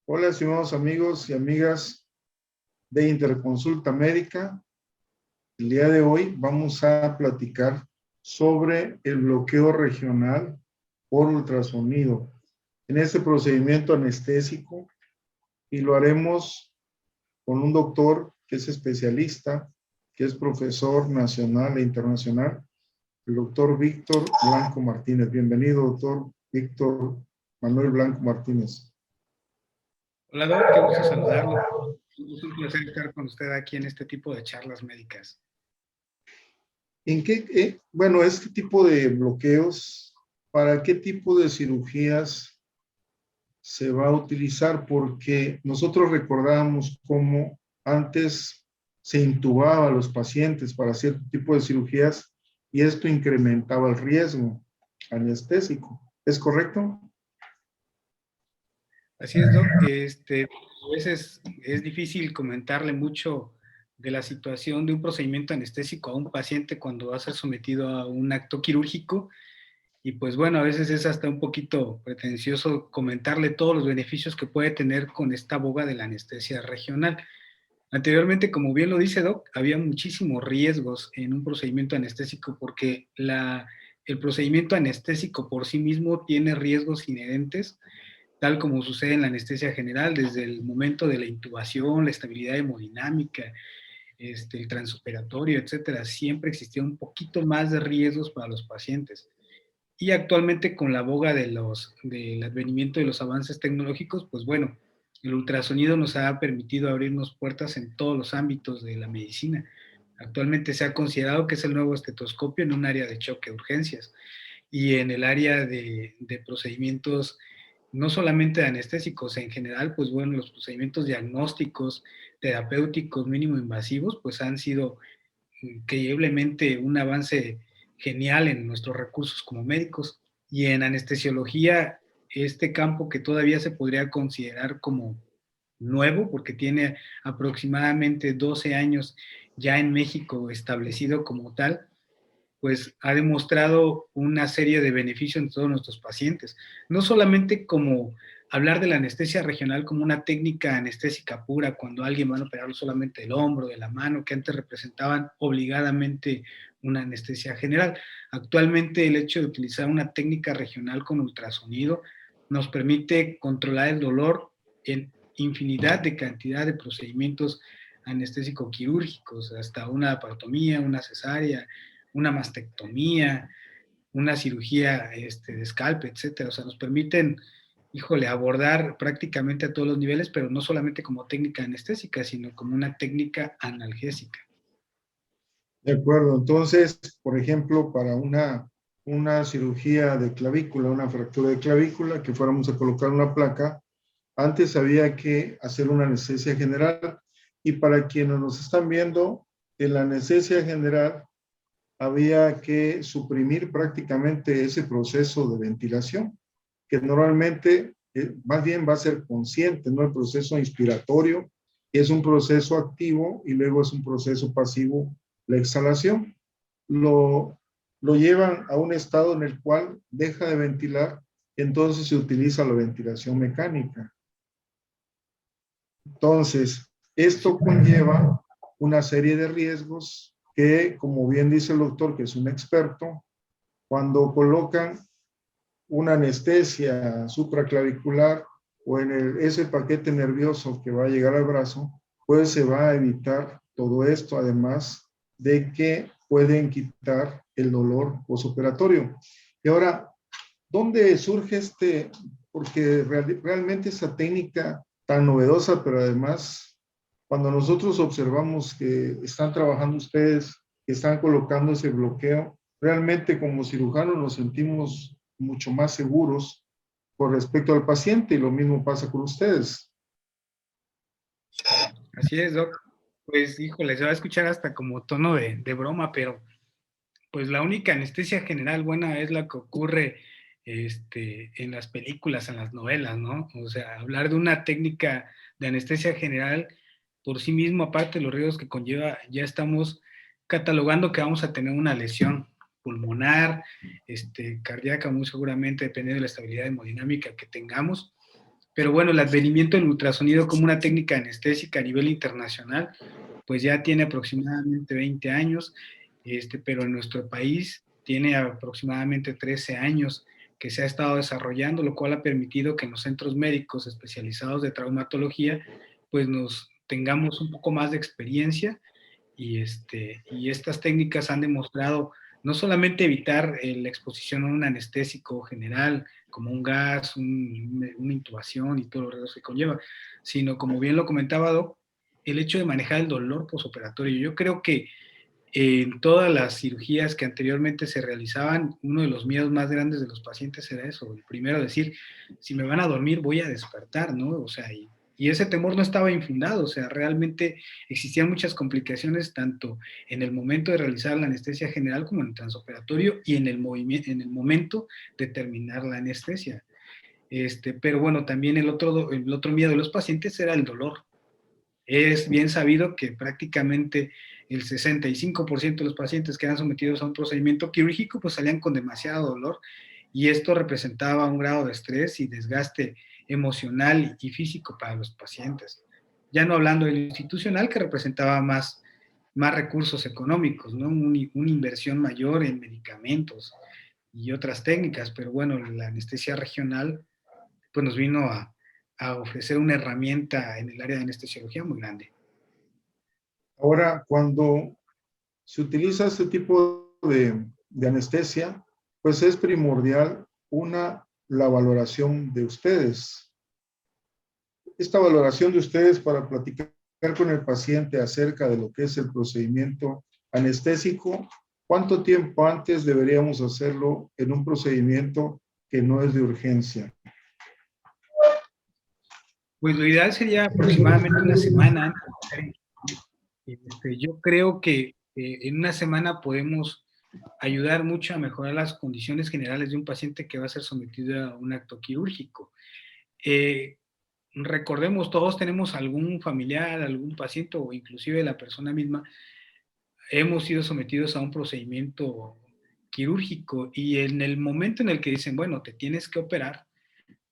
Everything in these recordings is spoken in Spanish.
Hola, estimados amigos y amigas de Interconsulta Médica. El día de hoy vamos a platicar sobre el bloqueo regional por ultrasonido en este procedimiento anestésico, y lo haremos con un doctor que es especialista, que es profesor nacional e internacional, el doctor Víctor Blanco Martínez. Bienvenido, doctor Víctor Manuel Blanco Martínez. Hola, Doc, qué gusto saludarlo. Es un placer estar con usted aquí en este tipo de charlas médicas. Bueno, este tipo de bloqueos, ¿para qué tipo de cirugías se va a utilizar? Porque nosotros recordábamos cómo antes se intubaba a los pacientes para cierto tipo de cirugías y esto incrementaba el riesgo anestésico. ¿Es correcto? Así es, Doc. A veces es difícil comentarle mucho de la situación de un procedimiento anestésico a un paciente cuando va a ser sometido a un acto quirúrgico. Y pues bueno, a veces es hasta un poquito pretencioso comentarle todos los beneficios que puede tener con esta boga de la anestesia regional. Anteriormente, como bien lo dice Doc, había muchísimos riesgos en un procedimiento anestésico porque el procedimiento anestésico por sí mismo tiene riesgos inherentes, tal como sucede en la anestesia general, desde el momento de la intubación, la estabilidad hemodinámica, el transoperatorio, etcétera. Siempre existía un poquito más de riesgos para los pacientes. Y actualmente con la boga del advenimiento de los avances tecnológicos, pues bueno, el ultrasonido nos ha permitido abrirnos puertas en todos los ámbitos de la medicina. Actualmente se ha considerado que es el nuevo estetoscopio en un área de choque de urgencias y en el área de procedimientos no solamente anestésicos, en general, pues bueno, los procedimientos diagnósticos, terapéuticos, mínimo invasivos, pues han sido increíblemente un avance genial en nuestros recursos como médicos. Y en anestesiología, este campo que todavía se podría considerar como nuevo, porque tiene aproximadamente 12 años ya en México establecido como tal, pues ha demostrado una serie de beneficios en todos nuestros pacientes. No solamente como hablar de la anestesia regional como una técnica anestésica pura, cuando alguien va a operar solamente del hombro, de la mano, que antes representaban obligadamente una anestesia general. Actualmente el hecho de utilizar una técnica regional con ultrasonido nos permite controlar el dolor en infinidad de cantidad de procedimientos anestésico-quirúrgicos, hasta una laparotomía, una cesárea, una mastectomía, una cirugía de scalp, etcétera. O sea, nos permiten, híjole, abordar prácticamente a todos los niveles, pero no solamente como técnica anestésica, sino como una técnica analgésica. De acuerdo. Entonces, por ejemplo, para una cirugía de clavícula, una fractura de clavícula, que fuéramos a colocar una placa, antes había que hacer una anestesia general. Y para quienes nos están viendo, en la anestesia general había que suprimir prácticamente ese proceso de ventilación, que normalmente más bien va a ser consciente, ¿no? El proceso inspiratorio es un proceso activo y luego es un proceso pasivo, la exhalación. Lo llevan a un estado en el cual deja de ventilar, entonces se utiliza la ventilación mecánica. Entonces, esto conlleva una serie de riesgos que, como bien dice el doctor, que es un experto, cuando colocan una anestesia supraclavicular o en ese paquete nervioso que va a llegar al brazo, pues se va a evitar todo esto, además de que pueden quitar el dolor posoperatorio. Y ahora, ¿dónde surge porque realmente esa técnica tan novedosa, pero además, cuando nosotros observamos que están trabajando ustedes, que están colocando ese bloqueo, realmente como cirujanos nos sentimos mucho más seguros con respecto al paciente, y lo mismo pasa con ustedes. Así es, Doc. Pues, híjole, se va a escuchar hasta como tono de broma, pero pues la única anestesia general buena es la que ocurre en las películas, en las novelas, ¿no? O sea, hablar de una técnica de anestesia general por sí mismo, aparte de los riesgos que conlleva, ya estamos catalogando que vamos a tener una lesión pulmonar, cardíaca, muy seguramente, dependiendo de la estabilidad hemodinámica que tengamos. Pero bueno, el advenimiento del ultrasonido como una técnica anestésica a nivel internacional, pues ya tiene aproximadamente 20 años, pero en nuestro país tiene aproximadamente 13 años que se ha estado desarrollando, lo cual ha permitido que en los centros médicos especializados de traumatología, pues nos tengamos un poco más de experiencia y estas técnicas han demostrado no solamente evitar la exposición a un anestésico general, como un gas, una intubación y todo lo que conlleva, sino, como bien lo comentaba Doc, el hecho de manejar el dolor posoperatorio. Yo creo que en todas las cirugías que anteriormente se realizaban, uno de los miedos más grandes de los pacientes era eso. El primero, decir, si me van a dormir, voy a despertar, ¿no? O sea, y ese temor no estaba infundado, o sea, realmente existían muchas complicaciones tanto en el momento de realizar la anestesia general como en el transoperatorio y en el momento de terminar la anestesia. Pero bueno, también el otro miedo de los pacientes era el dolor. Es bien sabido que prácticamente el 65% de los pacientes que eran sometidos a un procedimiento quirúrgico pues salían con demasiado dolor y esto representaba un grado de estrés y desgaste emocional y físico para los pacientes. Ya no hablando del institucional, que representaba más recursos económicos, ¿no? Una inversión mayor en medicamentos y otras técnicas, pero bueno, la anestesia regional pues nos vino a ofrecer una herramienta en el área de anestesiología muy grande. Ahora, cuando se utiliza este tipo de anestesia, pues es primordial la valoración de ustedes. Esta valoración de ustedes para platicar con el paciente acerca de lo que es el procedimiento anestésico, ¿cuánto tiempo antes deberíamos hacerlo en un procedimiento que no es de urgencia? Pues lo ideal sería aproximadamente una semana antes. Yo creo que en una semana podemos ayudar mucho a mejorar las condiciones generales de un paciente que va a ser sometido a un acto quirúrgico. Recordemos, todos tenemos algún familiar, algún paciente o inclusive la persona misma, hemos sido sometidos a un procedimiento quirúrgico y en el momento en el que dicen, bueno, te tienes que operar,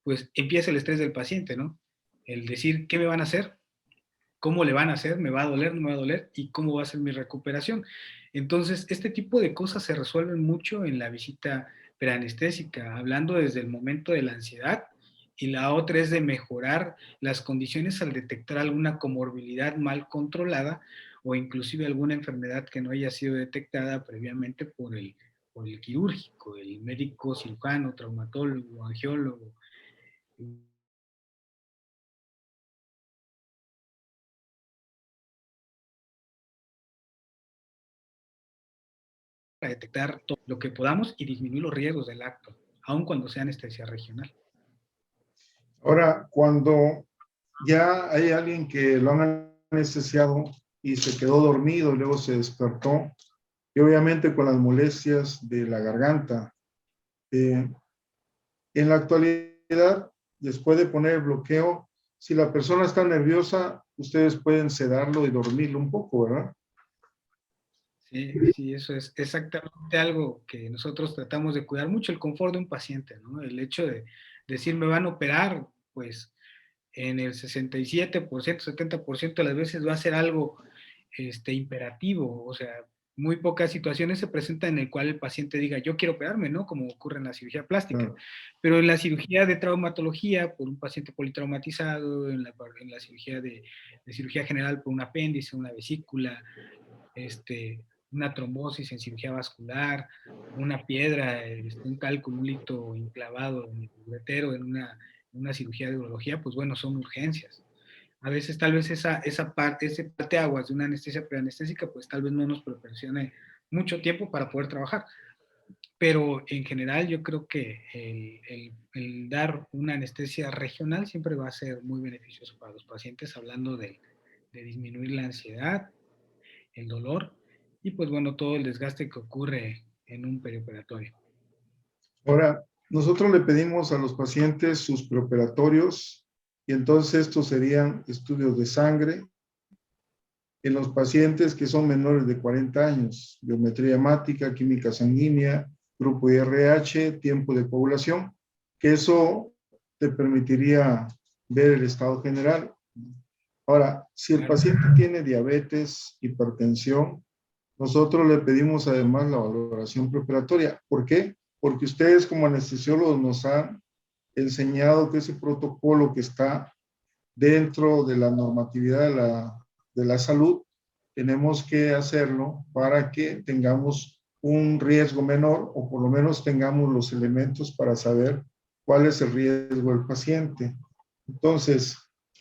pues empieza el estrés del paciente, ¿no? El decir, ¿qué me van a hacer? ¿Cómo le van a hacer? ¿Me va a doler? ¿No me va a doler? ¿Y cómo va a ser mi recuperación? Entonces, este tipo de cosas se resuelven mucho en la visita preanestésica, hablando desde el momento de la ansiedad, y la otra es de mejorar las condiciones al detectar alguna comorbilidad mal controlada o inclusive alguna enfermedad que no haya sido detectada previamente por el quirúrgico, el médico cirujano, traumatólogo, angiólogo. Para detectar todo lo que podamos y disminuir los riesgos del acto, aun cuando sea anestesia regional. Ahora, cuando ya hay alguien que lo han anestesiado y se quedó dormido y luego se despertó, y obviamente con las molestias de la garganta, en la actualidad, después de poner el bloqueo, si la persona está nerviosa, ustedes pueden sedarlo y dormirlo un poco, ¿verdad? Sí, sí, eso es exactamente algo que nosotros tratamos de cuidar mucho, el confort de un paciente, ¿no? El hecho de decir, me van a operar, pues en el 67%, 70% de las veces va a ser algo imperativo, o sea, muy pocas situaciones se presentan en el cual el paciente diga, yo quiero operarme, ¿no? Como ocurre en la cirugía plástica. Pero en la cirugía de traumatología, por un paciente politraumatizado, en la cirugía de cirugía general por un apéndice, una vesícula, una trombosis en cirugía vascular, una piedra, un cálculo, un lito enclavado en el uretero, en una cirugía de urología, pues bueno, son urgencias. A veces tal vez ese parteaguas de una anestesia preanestésica, pues tal vez no nos proporcione mucho tiempo para poder trabajar. Pero en general yo creo que el dar una anestesia regional siempre va a ser muy beneficioso para los pacientes, hablando de disminuir la ansiedad, el dolor y pues bueno, todo el desgaste que ocurre en un perioperatorio. Ahora, nosotros le pedimos a los pacientes sus preoperatorios y entonces estos serían estudios de sangre en los pacientes que son menores de 40 años, biometría hemática, química sanguínea, grupo IRH, tiempo de coagulación, que eso te permitiría ver el estado general. Ahora, si el paciente tiene diabetes, hipertensión, nosotros le pedimos además la valoración preoperatoria. ¿Por qué? Porque ustedes como anestesiólogos nos han enseñado que ese protocolo que está dentro de la normatividad de la salud, tenemos que hacerlo para que tengamos un riesgo menor o por lo menos tengamos los elementos para saber cuál es el riesgo del paciente. Entonces,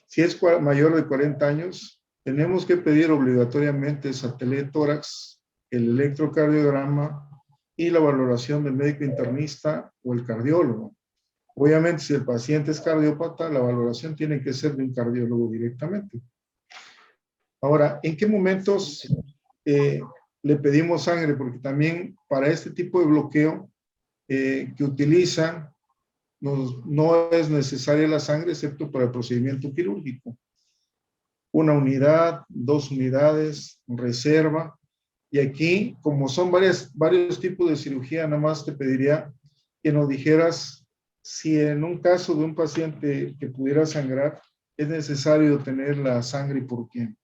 si es mayor de 40 años, tenemos que pedir obligatoriamente el satélite-tórax, el electrocardiograma y la valoración del médico internista o el cardiólogo. Obviamente, si el paciente es cardiópata, la valoración tiene que ser de un cardiólogo directamente. Ahora, ¿en qué momentos le pedimos sangre? Porque también para este tipo de bloqueo que utilizan, no es necesaria la sangre excepto para el procedimiento quirúrgico. Una unidad, 2 unidades, reserva. Y aquí, como son varios tipos de cirugía, nada más te pediría que nos dijeras si en un caso de un paciente que pudiera sangrar, es necesario tener la sangre y por quién.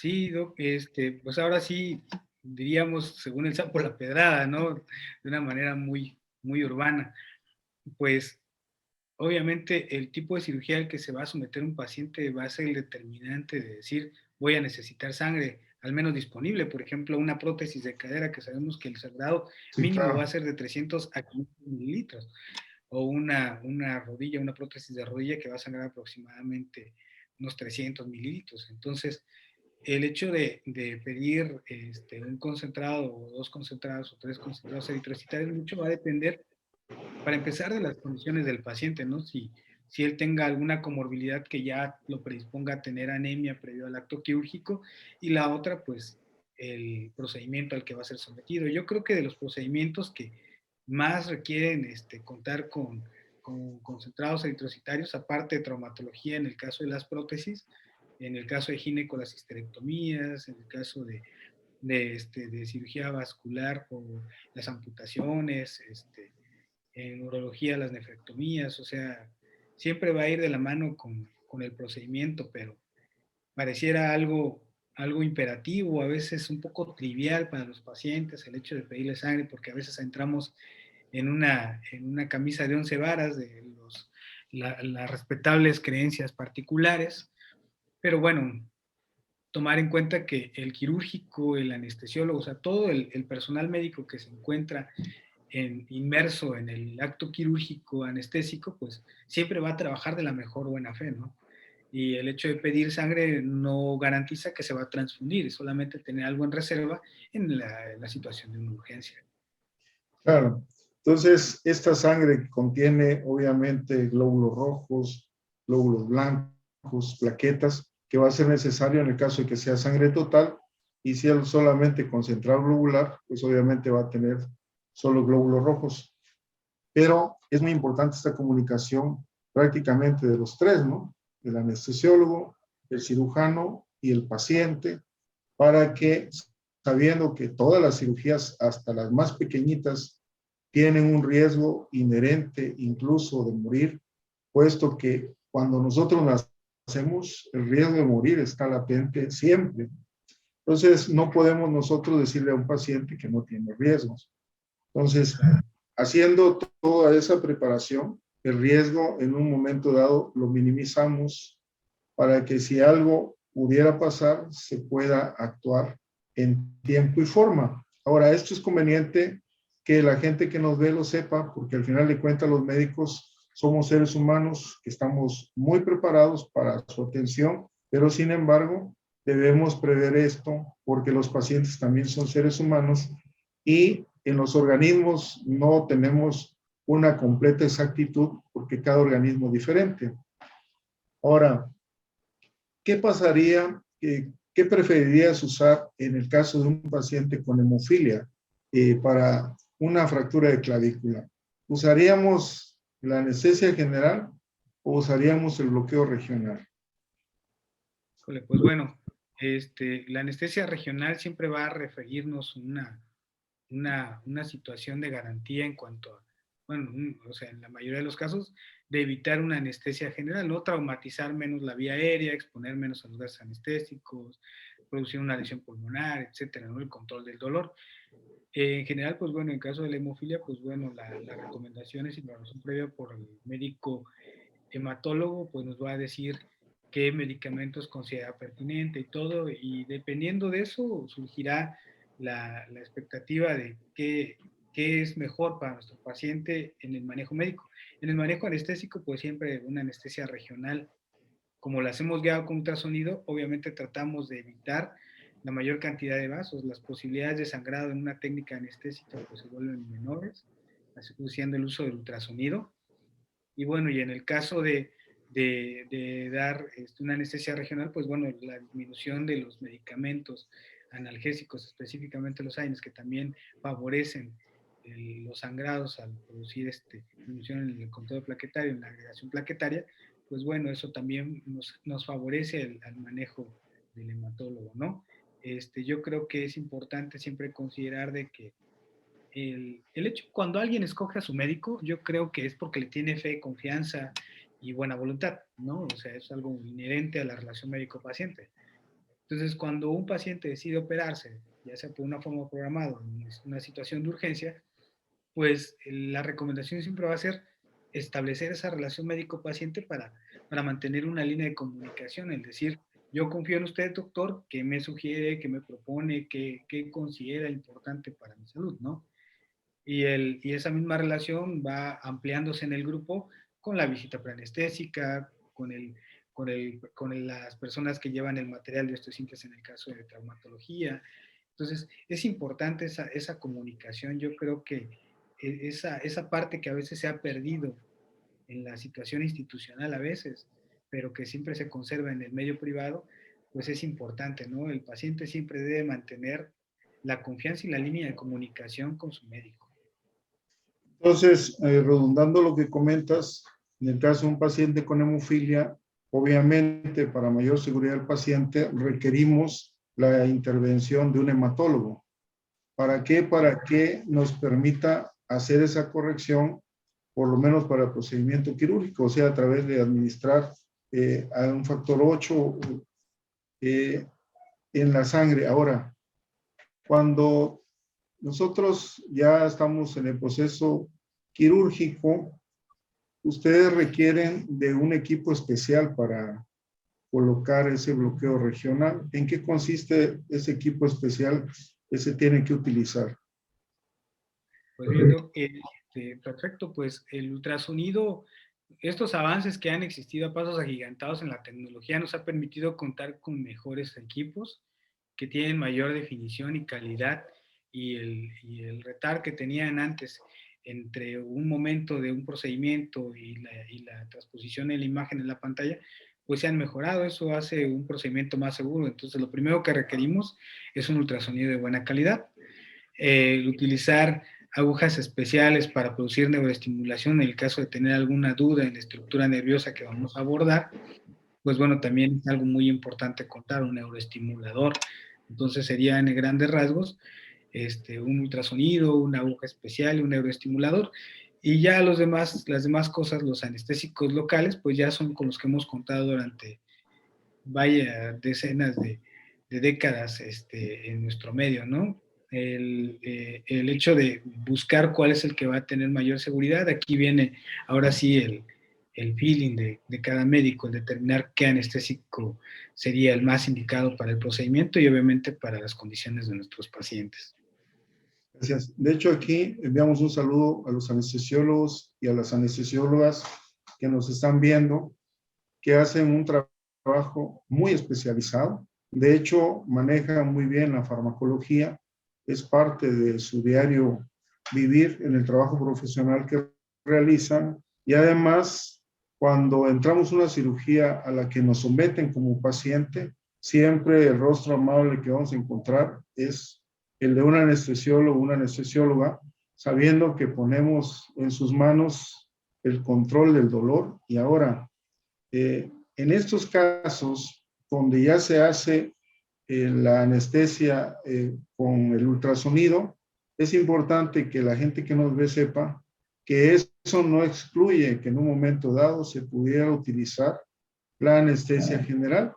Sí, Doc, pues ahora sí, diríamos, según el sapo la pedrada, ¿no? De una manera muy, muy urbana. Pues, obviamente, el tipo de cirugía al que se va a someter un paciente va a ser el determinante de decir, voy a necesitar sangre, al menos disponible. Por ejemplo, una prótesis de cadera, que sabemos que el sangrado Sí, mínimo claro. va a ser de 300 a 500 mililitros. O una rodilla, una prótesis de rodilla que va a sangrar aproximadamente unos 300 mililitros. Entonces, el hecho de pedir un concentrado o 2 concentrados o 3 concentrados eritrocitarios mucho va a depender, para empezar, de las condiciones del paciente, ¿no? Si él tenga alguna comorbilidad que ya lo predisponga a tener anemia previo al acto quirúrgico, y la otra, pues, el procedimiento al que va a ser sometido. Yo creo que de los procedimientos que más requieren contar con concentrados eritrocitarios, aparte de traumatología en el caso de las prótesis, en el caso de gineco, las histerectomías, en el caso de cirugía vascular o las amputaciones, en urología las nefrectomías, o sea, siempre va a ir de la mano con el procedimiento, pero pareciera algo imperativo, a veces un poco trivial para los pacientes el hecho de pedirle sangre, porque a veces entramos en una camisa de 11 varas de las respetables creencias particulares, pero bueno, tomar en cuenta que el quirúrgico, el anestesiólogo, o sea, todo el personal médico que se encuentra inmerso en el acto quirúrgico anestésico, pues siempre va a trabajar de la mejor buena fe, ¿no? Y el hecho de pedir sangre no garantiza que se va a transfundir, solamente tener algo en reserva en la situación de una urgencia. Claro. Entonces, esta sangre contiene obviamente glóbulos rojos, glóbulos blancos, plaquetas, que va a ser necesario en el caso de que sea sangre total, y si es solamente concentrado globular, pues obviamente va a tener solo glóbulos rojos. Pero es muy importante esta comunicación prácticamente de los tres, ¿no? El anestesiólogo, el cirujano y el paciente, para que, sabiendo que todas las cirugías, hasta las más pequeñitas, tienen un riesgo inherente incluso de morir, puesto que cuando nosotros nacemos, el riesgo de morir está latente siempre. Entonces, no podemos nosotros decirle a un paciente que no tiene riesgos. Entonces, haciendo toda esa preparación, el riesgo en un momento dado lo minimizamos para que si algo pudiera pasar, se pueda actuar en tiempo y forma. Ahora, esto es conveniente que la gente que nos ve lo sepa, porque al final de cuentas los médicos somos seres humanos que estamos muy preparados para su atención, pero sin embargo debemos prever esto porque los pacientes también son seres humanos y en los organismos no tenemos una completa exactitud porque cada organismo es diferente. Ahora, ¿qué pasaría? ¿Qué preferirías usar en el caso de un paciente con hemofilia para una fractura de clavícula? ¿Usaríamos la anestesia general o usaríamos el bloqueo regional? Pues bueno, la anestesia regional siempre va a referirnos una situación de garantía en cuanto bueno, o sea, en la mayoría de los casos, de evitar una anestesia general, ¿no? Traumatizar menos la vía aérea, exponer menos a los gases anestésicos, producir una lesión pulmonar, etcétera, ¿no? El control del dolor. En general, pues bueno, en caso de la hemofilia, pues bueno, la recomendación es información previa por el médico hematólogo, pues nos va a decir qué medicamentos considera pertinente y todo, y dependiendo de eso surgirá la expectativa de qué es mejor para nuestro paciente en el manejo médico. En el manejo anestésico, pues siempre una anestesia regional, como la hacemos guiado con ultrasonido, obviamente tratamos de evitar la mayor cantidad de vasos. Las posibilidades de sangrado en una técnica anestésica pues se vuelven menores, así usando el uso del ultrasonido. Y bueno, y en el caso de dar una anestesia regional, pues bueno, la disminución de los medicamentos analgésicos, específicamente los AINES, que también favorecen los sangrados al producir disminución en el control plaquetario, en la agregación plaquetaria, pues bueno, eso también nos favorece al manejo del hematólogo, ¿no? Yo creo que es importante siempre considerar de que el hecho, cuando alguien escoge a su médico, yo creo que es porque le tiene fe, confianza y buena voluntad, ¿no? O sea, es algo inherente a la relación médico-paciente. Entonces, cuando un paciente decide operarse, ya sea por una forma programada, en una situación de urgencia, pues la recomendación siempre va a ser establecer esa relación médico-paciente para mantener una línea de comunicación, es decir, yo confío en usted, doctor, qué me sugiere, qué me propone, qué considera importante para mi salud, ¿no? Y esa misma relación va ampliándose en el grupo con la visita preanestésica, con las personas que llevan el material de estos simples en el caso de traumatología. Entonces, es importante esa comunicación. Yo creo que esa parte que a veces se ha perdido en la situación institucional a veces, pero que siempre se conserva en el medio privado, pues es importante, ¿no? El paciente siempre debe mantener la confianza y la línea de comunicación con su médico. Entonces, redundando lo que comentas, en el caso de un paciente con hemofilia, obviamente para mayor seguridad del paciente requerimos la intervención de un hematólogo. ¿Para qué? Para que nos permita hacer esa corrección, por lo menos para el procedimiento quirúrgico, o sea, a través de administrar a un factor 8 en la sangre. Ahora, cuando nosotros ya estamos en el proceso quirúrgico, ustedes requieren de un equipo especial para colocar ese bloqueo regional. ¿En qué consiste ese equipo especial que se tiene que utilizar? Pues bien, perfecto, pues el ultrasonido, estos avances que han existido a pasos agigantados en la tecnología nos ha permitido contar con mejores equipos que tienen mayor definición y calidad y el retar que tenían antes entre un momento de un procedimiento y la transposición de la imagen en la pantalla, pues se han mejorado. Eso hace un procedimiento más seguro. Entonces, lo primero que requerimos es un ultrasonido de buena calidad. Utilizar agujas especiales para producir neuroestimulación en el caso de tener alguna duda en la estructura nerviosa que vamos a abordar, pues bueno, también es algo muy importante contar, un neuroestimulador. Entonces sería en grandes rasgos un ultrasonido, una aguja especial y un neuroestimulador. Y ya las demás cosas, los anestésicos locales, pues ya son con los que hemos contado durante, vaya, decenas de décadas en nuestro medio, ¿no? El hecho de buscar cuál es el que va a tener mayor seguridad, aquí viene ahora sí el feeling de cada médico, el determinar qué anestésico sería el más indicado para el procedimiento y obviamente para las condiciones de nuestros pacientes. Gracias. De hecho, aquí enviamos un saludo a los anestesiólogos y a las anestesiólogas que nos están viendo, que hacen un trabajo muy especializado. De hecho, manejan muy bien la farmacología, es parte de su diario vivir en el trabajo profesional que realizan. Y además, cuando entramos a una cirugía a la que nos someten como paciente, siempre el rostro amable que vamos a encontrar es el de un anestesiólogo, una anestesióloga, sabiendo que ponemos en sus manos el control del dolor. Y ahora, en estos casos, donde ya se hace la anestesia con el ultrasonido, es importante que la gente que nos ve sepa que eso no excluye que en un momento dado se pudiera utilizar la anestesia general.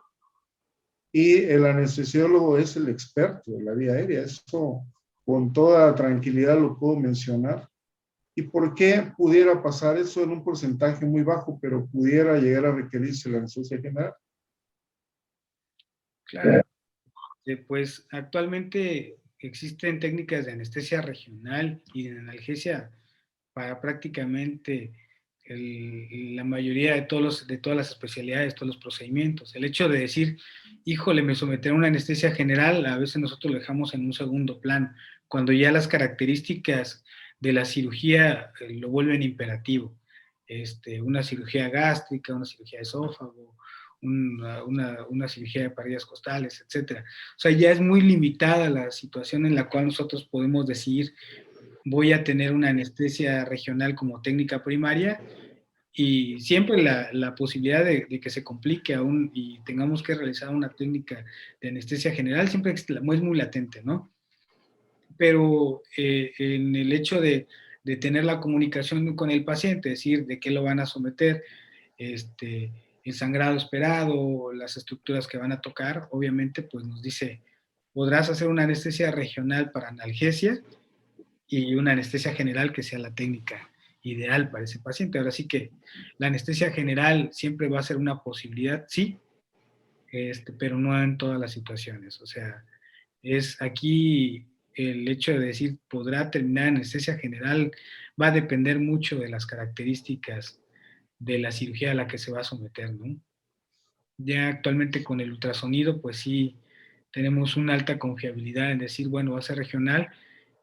Y el anestesiólogo es el experto de la vía aérea. Eso con toda tranquilidad lo puedo mencionar. ¿Y por qué pudiera pasar eso en un porcentaje muy bajo, pero pudiera llegar a requerirse la anestesia general? Claro, pues actualmente existen técnicas de anestesia regional y de analgesia para prácticamente la mayoría de, de todas las especialidades, todos los procedimientos. El hecho de decir, híjole, me someteré a una anestesia general, a veces nosotros lo dejamos en un segundo plano, cuando ya las características de la cirugía lo vuelven imperativo. Una cirugía gástrica, una cirugía de esófago, una cirugía de parillas costales, etcétera. O sea, ya es muy limitada la situación en la cual nosotros podemos decidir voy a tener una anestesia regional como técnica primaria y siempre la posibilidad de que se complique aún y tengamos que realizar una técnica de anestesia general siempre es muy latente, ¿no? Pero en el hecho de tener la comunicación con el paciente, es decir, de qué lo van a someter, el sangrado esperado, las estructuras que van a tocar, obviamente pues nos dice, podrás hacer una anestesia regional para analgesia y una anestesia general que sea la técnica ideal para ese paciente. Ahora sí que la anestesia general siempre va a ser una posibilidad, sí, pero no en todas las situaciones. O sea, es aquí el hecho de decir podrá terminar en anestesia general va a depender mucho de las características de la cirugía a la que se va a someter, ¿no? Ya actualmente con el ultrasonido, pues sí, tenemos una alta confiabilidad en decir, bueno, va a ser regional,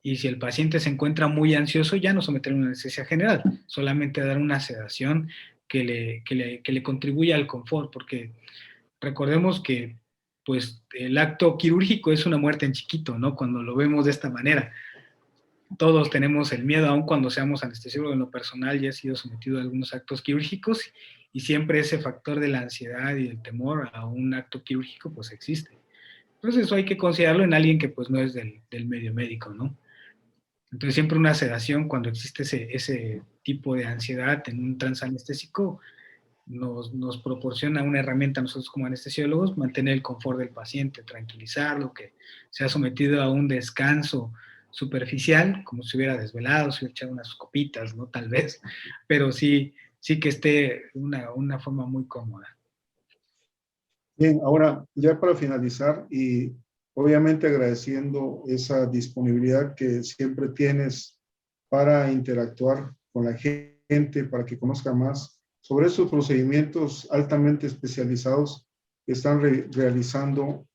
y si el paciente se encuentra muy ansioso, ya no someter una anestesia general, solamente dar una sedación que le contribuya al confort, porque recordemos que pues el acto quirúrgico es una muerte en chiquito, ¿no? Cuando lo vemos de esta manera. Todos tenemos el miedo, aun cuando seamos anestesiólogos. En lo personal ya he sido sometido a algunos actos quirúrgicos y siempre ese factor de la ansiedad y el temor a un acto quirúrgico pues existe. Entonces eso hay que considerarlo en alguien que pues no es del medio médico, ¿no? Entonces siempre una sedación cuando existe ese tipo de ansiedad en un transanestésico nos proporciona una herramienta a nosotros como anestesiólogos, mantener el confort del paciente, tranquilizarlo, que se ha sometido a un descanso superficial, como si hubiera desvelado, si hubiera echado unas copitas, ¿no? Tal vez, pero sí, sí que esté una forma muy cómoda. Bien, ahora ya para finalizar y obviamente agradeciendo esa disponibilidad que siempre tienes para interactuar con la gente, para que conozca más sobre estos procedimientos altamente especializados que están realizando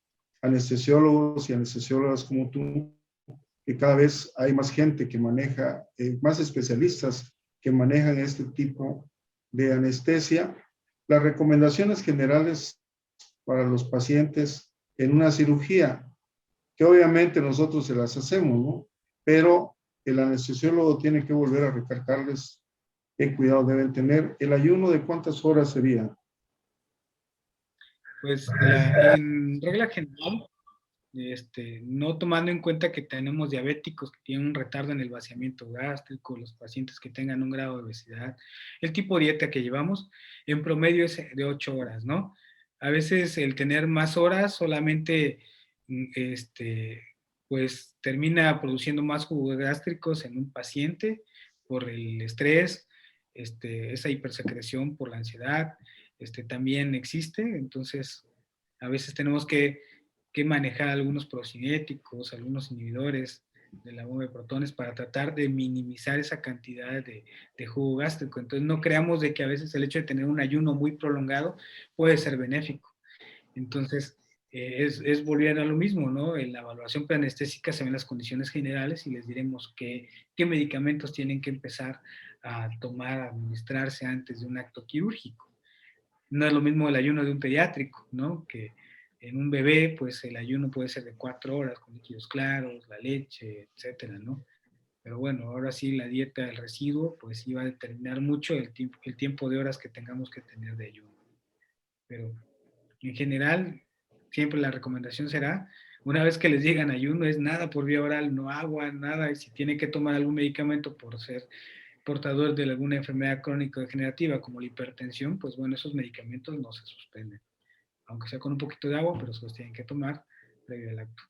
anestesiólogos y anestesiólogas como tú, que cada vez hay más gente que maneja, más especialistas que manejan este tipo de anestesia. Las recomendaciones generales para los pacientes en una cirugía, que obviamente nosotros se las hacemos, ¿no? Pero el anestesiólogo tiene que volver a recalcarles qué cuidado deben tener. ¿El ayuno de cuántas horas sería? Pues en regla general, no tomando en cuenta que tenemos diabéticos que tienen un retardo en el vaciamiento gástrico, los pacientes que tengan un grado de obesidad, el tipo de dieta que llevamos, en promedio es de 8 horas, ¿no? A veces el tener más horas solamente, pues termina produciendo más jugos gástricos en un paciente por el estrés, esa hipersecreción por la ansiedad, también existe, entonces a veces tenemos que manejar algunos procinéticos, algunos inhibidores de la bomba de protones para tratar de minimizar esa cantidad de jugo gástrico. Entonces no creamos de que a veces el hecho de tener un ayuno muy prolongado puede ser benéfico. Entonces es volver a lo mismo, ¿no? En la evaluación preanestésica se ven las condiciones generales y les diremos qué medicamentos tienen que empezar a tomar, a administrarse antes de un acto quirúrgico. No es lo mismo el ayuno de un pediátrico, ¿no? Que en un bebé, pues el ayuno puede ser de 4 horas con líquidos claros, la leche, etcétera, ¿no? Pero bueno, ahora sí la dieta del residuo, pues iba a determinar mucho el tiempo de horas que tengamos que tener de ayuno. Pero en general, siempre la recomendación será, una vez que les digan ayuno, es nada por vía oral, no agua, nada, y si tiene que tomar algún medicamento por ser portador de alguna enfermedad crónico-degenerativa como la hipertensión, pues bueno, esos medicamentos no se suspenden, aunque sea con un poquito de agua, pero se los tienen que tomar previo al acto.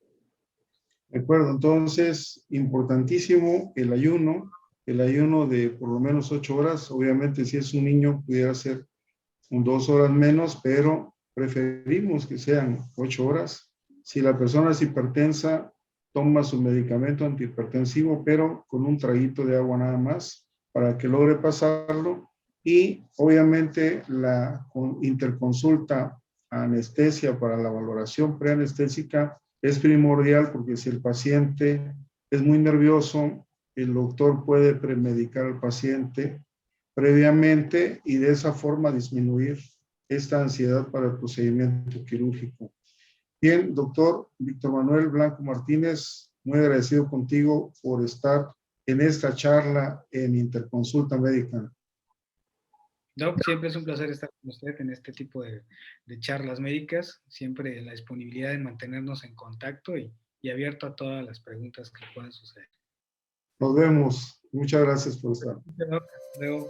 De acuerdo, entonces, importantísimo el ayuno de por lo menos 8 horas. Obviamente, si es un niño, pudiera ser 2 horas menos, pero preferimos que sean 8 horas. Si la persona es hipertensa, toma su medicamento antihipertensivo, pero con un traguito de agua nada más, para que logre pasarlo. Y obviamente la interconsulta a anestesia para la valoración preanestésica es primordial, porque si el paciente es muy nervioso, el doctor puede premedicar al paciente previamente y de esa forma disminuir esta ansiedad para el procedimiento quirúrgico. Bien, doctor Víctor Manuel Blanco Martínez, muy agradecido contigo por estar en esta charla en Interconsulta Médica. Doc, siempre es un placer estar con usted en este tipo de charlas médicas, siempre la disponibilidad de mantenernos en contacto y abierto a todas las preguntas que puedan suceder. Nos vemos. Muchas gracias por estar. Doc, luego.